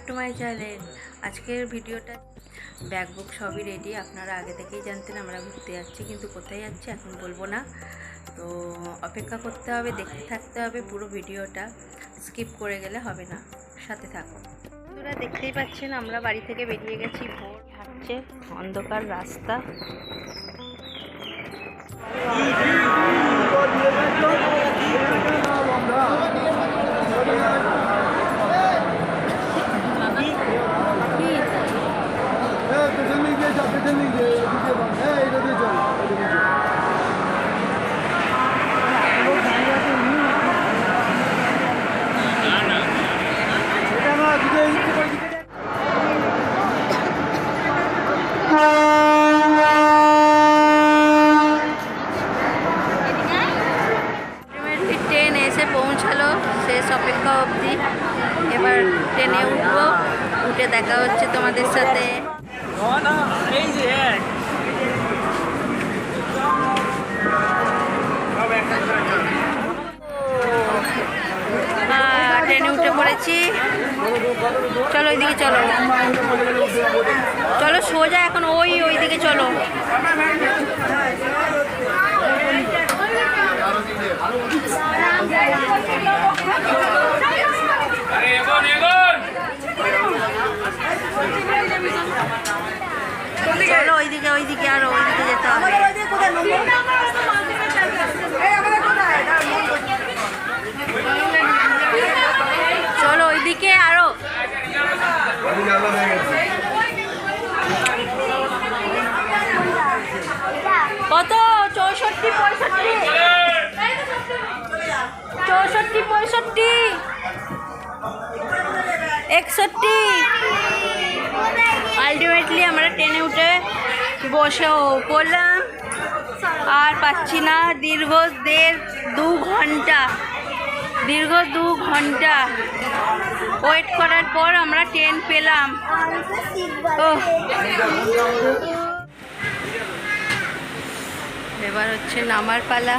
To my channel. আজকের ভিডিওটা bag book সবই রেডি। আপনারা আগে থেকেই জানতেন আমরা ঘুরতে যাচ্ছি, কিন্তু কোথায় যাচ্ছি এখন বলবো না। তো অপেক্ষা করতে হবে, দেখতে থাকতে হবে, পুরো ভিডিওটা স্কিপ করে গেলে হবে না, সাথে থাকুন। বন্ধুরা দেখতেই পাচ্ছেন আমরা বাড়ি থেকে বেরিয়ে গেছি, ভোর হাঁটছে, অন্ধকার রাস্তা। ট্রেন এসে পৌঁছালো, শেষ অপেক্ষা অবধি। এবার ট্রেনে উঠবো, উঠে দেখা হচ্ছে তোমাদের সাথে। ট্রেনে উঠে পড়েছি, চলো ওইদিকে চলো, চলো সোজা এখন ওইদিকে চলো। চলো ওইদিকে আরো ওইদিকে যেতে হবে। চলো ওইদিকে আরো। কত? 64, 65, 61। আলটিমেটলি আমরা ট্রেনে উঠে বসেও পড়লাম, আর পাচ্ছি না। দীর্ঘ 2 ঘন্টা ওয়েট করার পর আমরা ট্রেন পেলাম। এবার হচ্ছে নামার পালা।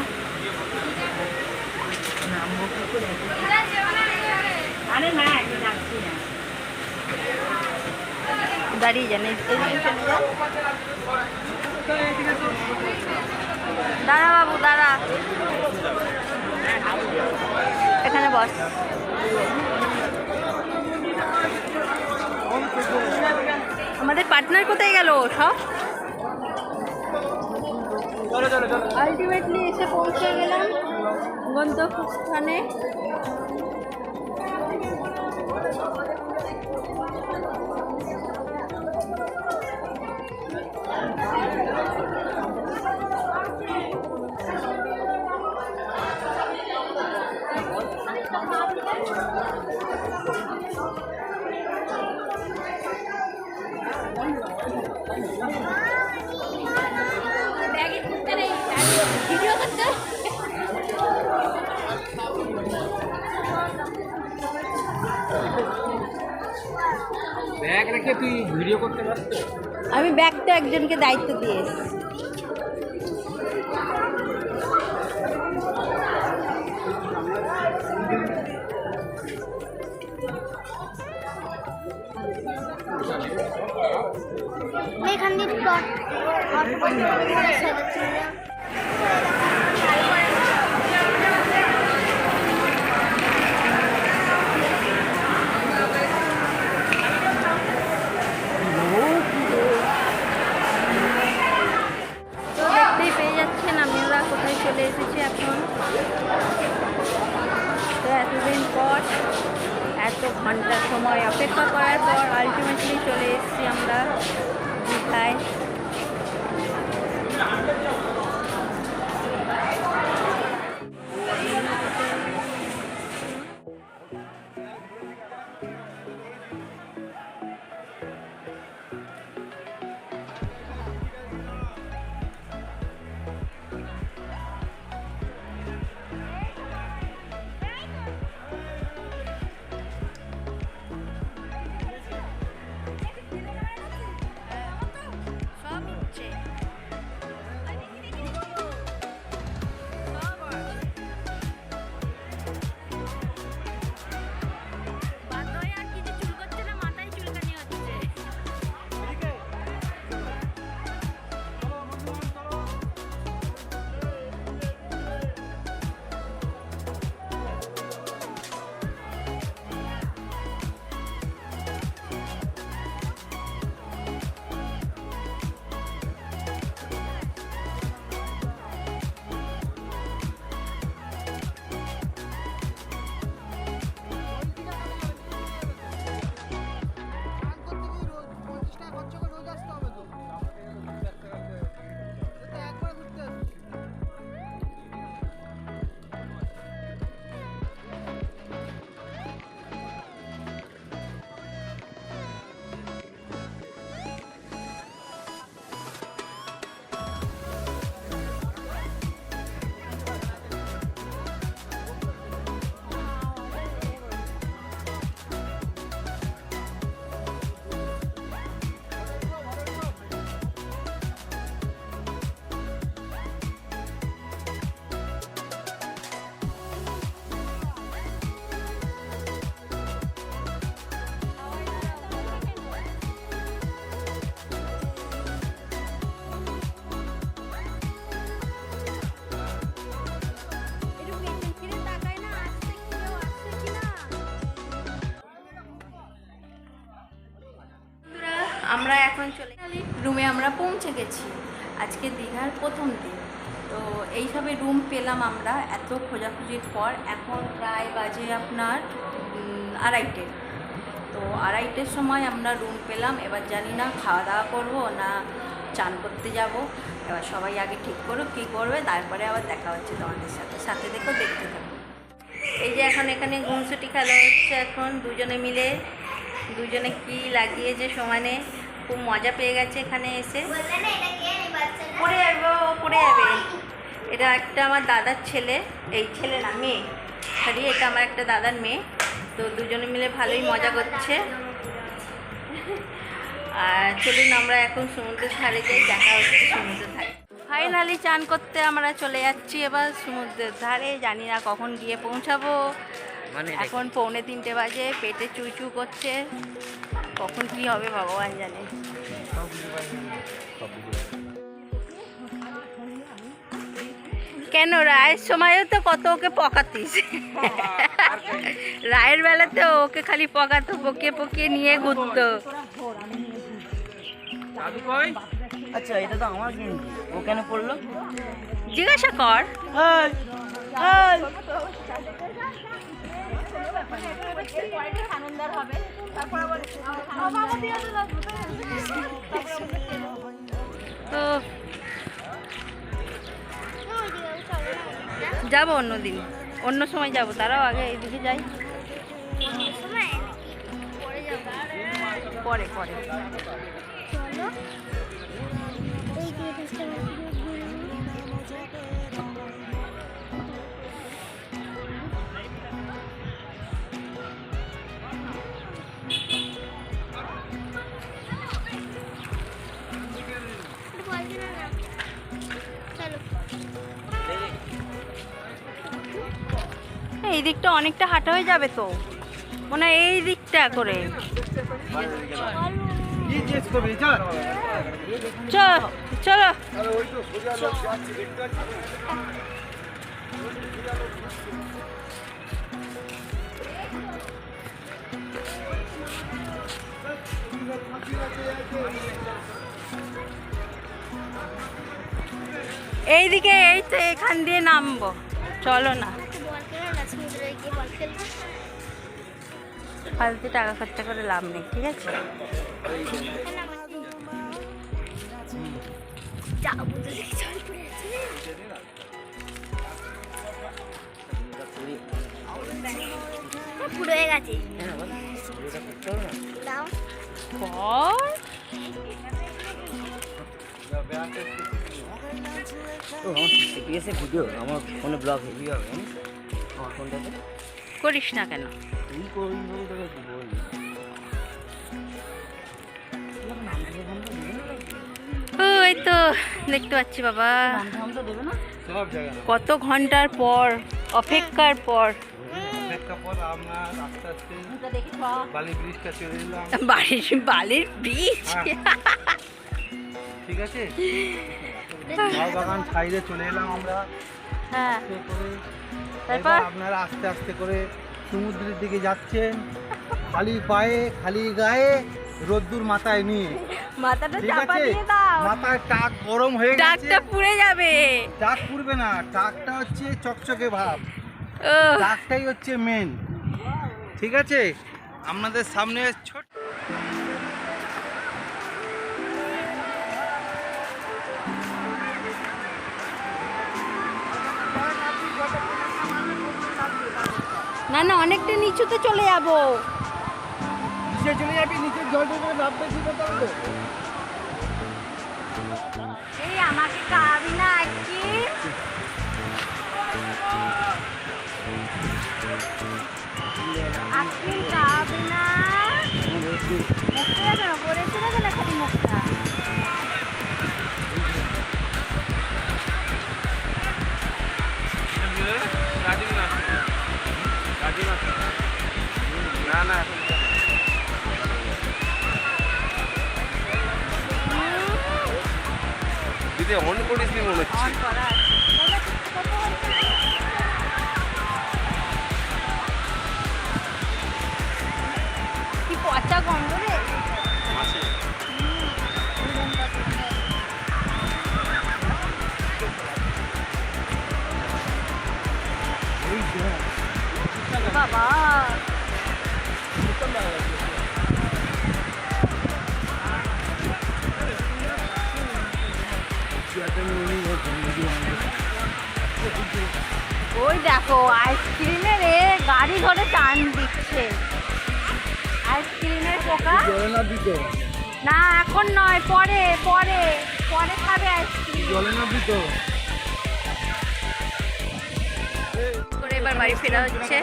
দাঁড়িয়ে যান, দাঁড়া বাবু দাঁড়া, এখানে বস। আমাদের পার্টনার কোথায় গেল সব? আলটিমেটলি এসে পৌঁছে গেলাম গন্তব্যস্থানে। ব্যাগ রেখে তুই ভিডিও করতে পারছিস? আমি ব্যাগটা একজনকে দায়িত্ব দিয়ে এসেছি। এখান দিয়ে কোথায় চলে এসেছি এখন। তো এতদিন পর, এত ঘন্টা সময় অপেক্ষা করার পর আলটিমেটলি চলে এসেছি আমরা দীঘায়। সব হচ্ছে আমরা এখন চলে রুমে আমরা পৌঁছে গেছি। আজকে দীঘার প্রথম দিন, তো এইভাবে রুম পেলাম আমরা এত খোঁজাখুঁজির পর। এখন প্রায় বাজে আপনার 2:30। তো 2:30-র সময় আমরা রুম পেলাম। এবার জানি না খাওয়া দাওয়া করবো না চান করতে যাব। এবার সবাই আগে ঠিক করো কী করবে, তারপরে আবার দেখা হচ্ছে তোমাদের সাথে। সাথে দেখো, দেখতে থাকো। এই যে এখন এখানে ঘুমসুটি খেলা হচ্ছে এখন দুজনে মিলে। দুজনে কি লাগিয়েছে সমানে, খুব মজা পেয়ে গেছে এখানে এসে। পড়ে যাবে, ও পড়ে যাবে। এটা একটা আমার দাদার ছেলে, এই ছেলে না মেয়ে, সরি এটা আমার একটা দাদার মেয়ে। তো দুজনে মিলে ভালোই মজা করছে। আর চলুন আমরা এখন সমুদ্রের ধারে যাই, দেখা হচ্ছে সমুদ্রের ধারে। ফাইনালি চান করতে আমরা চলে যাচ্ছি এবার সমুদ্রের ধারে। জানি না কখন গিয়ে পৌঁছাবো। এখন 2:45 বাজে, পেটে চুচু করছে। কখন কি হবে ভগবান জানে। কেন রায়ের সময়ও তো কত ওকে পকাতিস। রায়ের বেলাতে ওকে খালি পকাতো, পকিয়ে পকিয়ে নিয়ে ঘুরতো। আচ্ছা এটা তো আমার গেঞ্জি, ও কেন পড়লো জিজ্ঞাসা কর। তো যাবো অন্যদিন, অন্য সময় যাবো। তারাও আগে এইদিকে যাই, পরে পরে। এই দিকটা অনেকটা হাঁটা হয়ে যাবে তো মনে হয়, এই দিকটা করে। চলো চলো। এইদিকে, এই তো এখান দিয়ে নামবো, চলো না। ফালতু টাকা খরচা করে লাভ নেই, ঠিক আছে? পুরো হয়ে গেছে। ভিডিও আমার ফোনে ব্লগ হেভি হবে, আমার ফোনটাতে করিস না কেন? তুই করবি বলে তোকে কি বলবি। ওই তো দেখতে পাচ্ছি বাবা, দেবে না সব জায়গা কত ঘন্টার পর অপেক্ষার পর আমরা আস্তে আস্তে বালি ব্রিজটা চলে এলাম। বালির ব্রিজ। ঠিক আছে, ঝাউ বাগান সাইডে চলে এলাম আমরা। হ্যাঁ, আস্তে করে তারপর এবার আপনারা আস্তে আস্তে করে সমুদ্রের দিকে যাচ্ছেন, খালি পায়ে খালি গায়ে, রোদ্দুর মাথায় নিয়ে। মাথাটা ঠিক চাপা আছে, দিয়ে দাও, মাথায় টাক গরম হয়ে গেছে। টাকটা পুড়ে যাবে। টাক পুড়বে না, টাকটা হচ্ছে চকচকে ভাব, ও টাকটাই হচ্ছে মেন। ঠিক আছে, আপনাদের সামনে ছোট না না, অনেকটা নিচুতে চলে যাবো। নিচে চলে যাবি, নিচের জলটা করে লাভ বেশি করতে হবে। এই আমাকে খাওয়াবি না কি? আপনি খাওয়াবি না? মুখটা কেন করেছিল কেন খালি মুখটা? না না, দিদি অন করিস নি মনে হচ্ছে। অন করা আছে। কি পচা গন্ধ রে। ওই দেখো আইসক্রিমের গাড়ি ধরে টান দিচ্ছে। আইসক্রিমের পোকা জলে না দিত, না এখন নয়, পরে পরে পরে খাবে আইসক্রিম। জলে না দিত। করে এবার বাড়ি ফেরা হচ্ছে।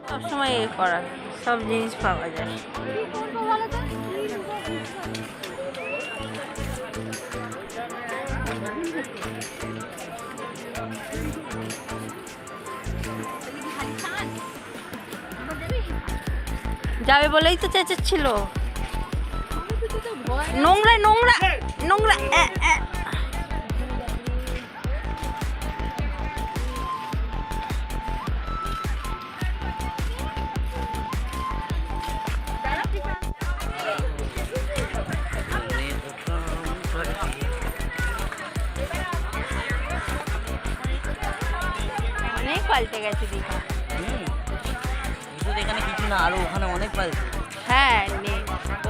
সবসময় এ করা, সব জিনিস পাওয়া যায়। যাবে বলেই তো চেঁচাচ্ছিল। নোংরা নোংরা নোংরা অনেক পাল্টে গেছে দীঘা। শুধু এখানে কিছু না, আরো ওখানে অনেক পাল্টে। হ্যাঁ,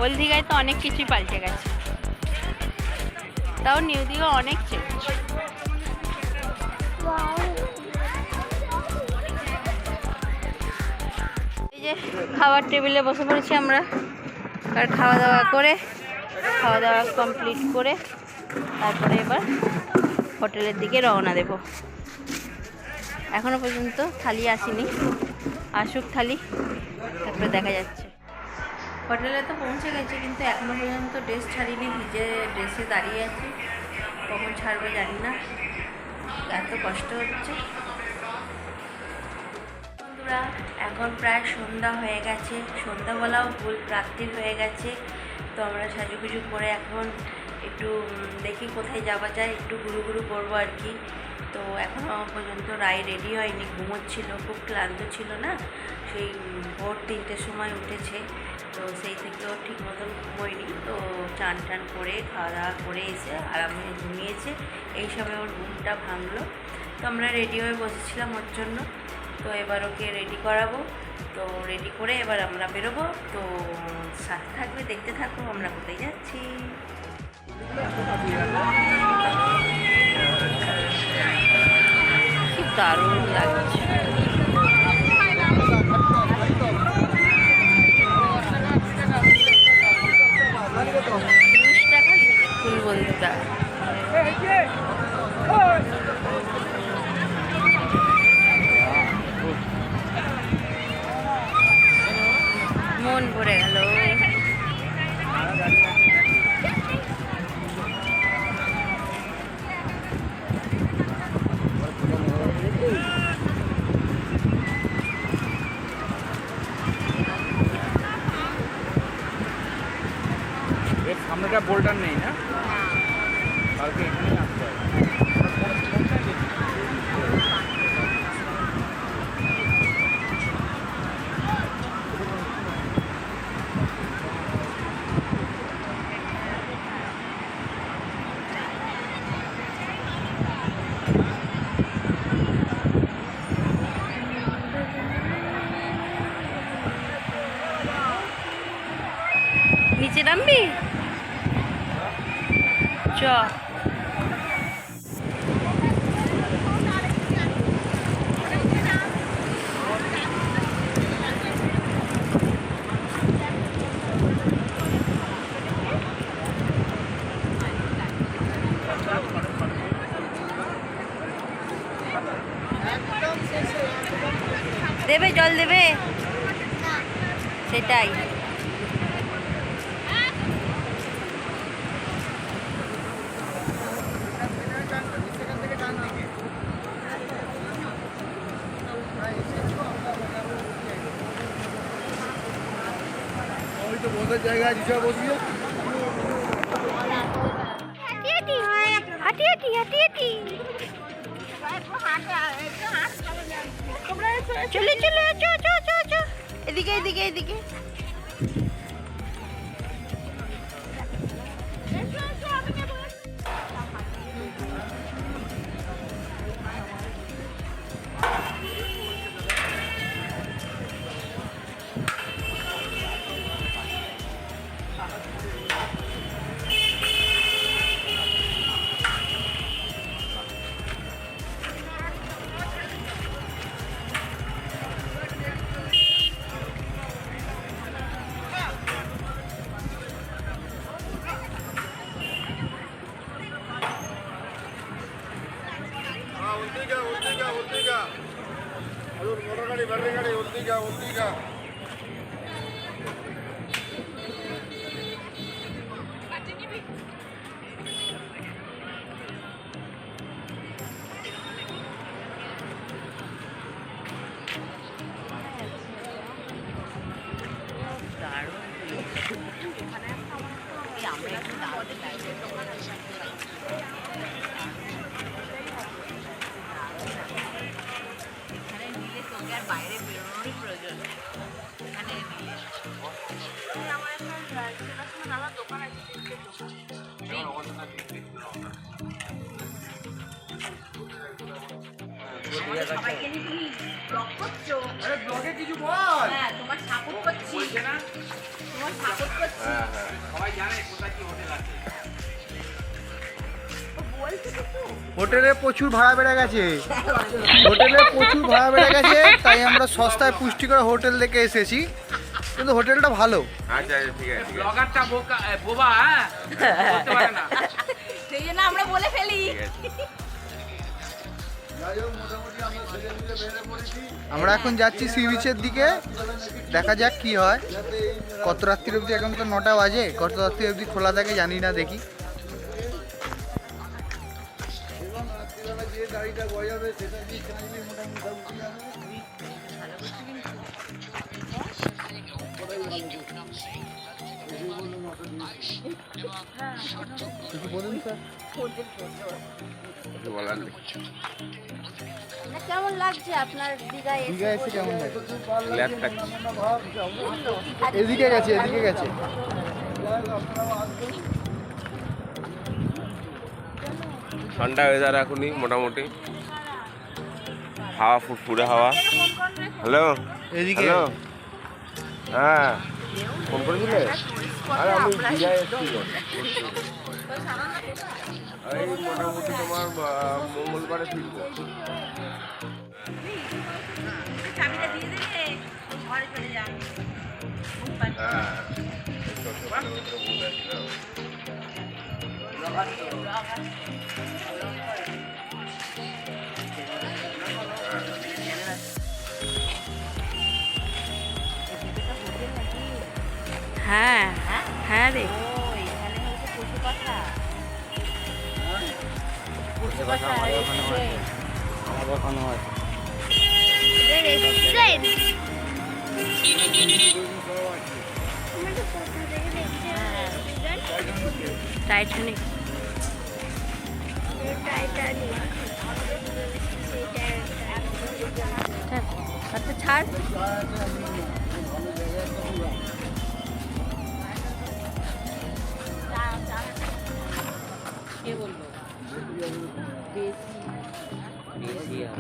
ওল্ড দীঘায় তো অনেক কিছুই পাল্টে গেছে, তাও নিউ দীঘা অনেক চেঞ্জ। এই যে খাবার টেবিলে বসে পড়েছি আমরা, আর খাওয়া দাওয়া কমপ্লিট করে তারপরে এবার হোটেলের দিকে রওনা দেব। এখনো পর্যন্ত থালি আসেনি, আসুক থালি, তারপরে দেখা যাচ্ছে। হোটেলে তো পৌঁছে গেছে, কিন্তু এখনো পর্যন্ত ড্রেস ছাড়িনি, ভিজে ড্রেসে দাঁড়িয়ে আছি। কখন ছাড়বে জানি না, এত কষ্ট হচ্ছে। বন্ধুরা, এখন প্রায় সন্ধ্যা হয়ে গেছে, সন্ধ্যা বলাও ভুল, রাত্রির হয়ে গেছে। তো আমরা সাজুগুজু করে এখন একটু দেখি কোথায় যাওয়া যায়, একটু ঘুরু ঘুরু করবো আর কি। তো এখনও পর্যন্ত রায় রেডি হয়নি, ঘুমোচ্ছিল, খুব ক্লান্ত ছিল না, সেই ভোর 3টের সময় উঠেছে। তো সেই থেকেও ঠিক মতন ঘুমোয়নি। তো চান টান করে খাওয়া দাওয়া করে এসে আরামে ঘুমিয়েছে, এই সময় ওর ঘুমটা ভাঙলো। তো আমরা রেডি হয়ে বসেছিলাম ওর জন্য। তো এবার ওকে রেডি করাবো। তো রেডি করে এবার আমরা বেরোবো। তো সাথে থাকবে, দেখতে থাকবো আমরা কোথায় যাচ্ছি। কি দারুণ লাগছে। ফুল বন্ধুটা মন ভরে গেল। এর সামনেটা বোল্টার নেই না, কালকে এখানে আসতে হবে। নিচে নামবি চ। দেবে, জল দেবে, সেটাই। বসার জায়গা আছে, বসিয়ে চলে চলে এদিকে এদিকে এদিকে। হোটেলে প্রচুর ভাড়া বেড়ে গেছে, হোটেলে প্রচুর ভাড়া বেড়ে গেছে, তাই আমরা সস্তায় পুষ্টিকর হোটেল দেখে এসেছি, কিন্তু হোটেলটা ভালো। আচ্ছা ঠিক আছে ব্লগারটা বোবা বলতে পারে না, সেই জন্য আমরা বলে ফেলি। আমরা এখন যাচ্ছি সি বিচের দিকে, দেখা যাক কি হয়। কত রাত্রি অবধি, এখন তো 9টা বাজে, কত রাত্রি অবধি খোলা থাকে জানি না, দেখি। বলুন স্যার, কিছু বলার নেই। কেমন লাগছে আপনার দীঘায় এসে? দীঘা এসে কেমন লাগে? ল্যাপটপ এদিকে গেছে, এদিকে গেছে। ঠান্ডা ওয়েদার এখনই মোটামুটি, হাওয়া ফুরফুরে হাওয়া। হ্যালো এদিকে হ্যালো, হ্যাঁ ফোন করেছিলে? আরে আমি দীঘায় এসেছি, এই মোটামুটি তোমার মঙ্গলবারে ফিরবো। চাবিটা দিয়ে দেবে, ঘরে চলে যান। হ্যাঁ হ্যাঁ হ্যাঁ রে, আমার ওখানেও আছে। টাইটানিক। আচ্ছা ছাড়। কে বললো? বেশি আর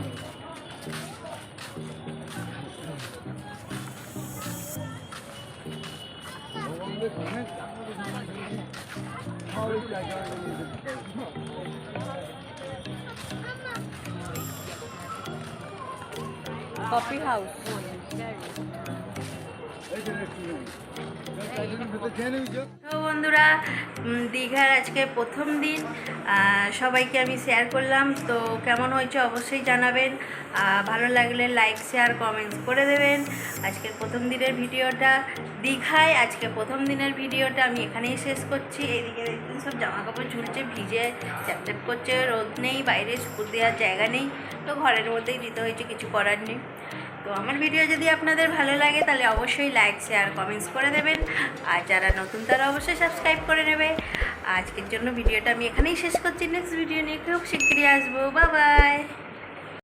কফি হাউস। তো বন্ধুরা, দীঘার আজকে প্রথম দিন, সবাইকে আমি শেয়ার করলাম। তো কেমন হয়েছে অবশ্যই জানাবেন, ভালো লাগলে লাইক শেয়ার কমেন্টস করে দেবেন। আজকের প্রথম দিনের ভিডিওটা দীঘায়, আজকে প্রথম দিনের ভিডিওটা আমি এখানেই শেষ করছি। এইদিকে দেখুন সব জামা কাপড় ঝুলছে, ভিজে চ্যাপচ্যাপ করছে, রোদ নেই, বাইরে শুকুর দেওয়ার জায়গা নেই, তো ঘরের মধ্যেই দিতে হয়েছে, কিছু করার নেই। তো আমার ভিডিও যদি আপনাদের ভালো লাগে তাহলে অবশ্যই লাইক শেয়ার কমেন্টস করে দেবেন, আর যারা নতুন তারা অবশ্যই সাবস্ক্রাইব করে নেবে। আজকের জন্য ভিডিওটা আমি এখানেই শেষ করছি, নেক্সট ভিডিও নিয়ে খুব শিগগিরই আসবো। Bye bye.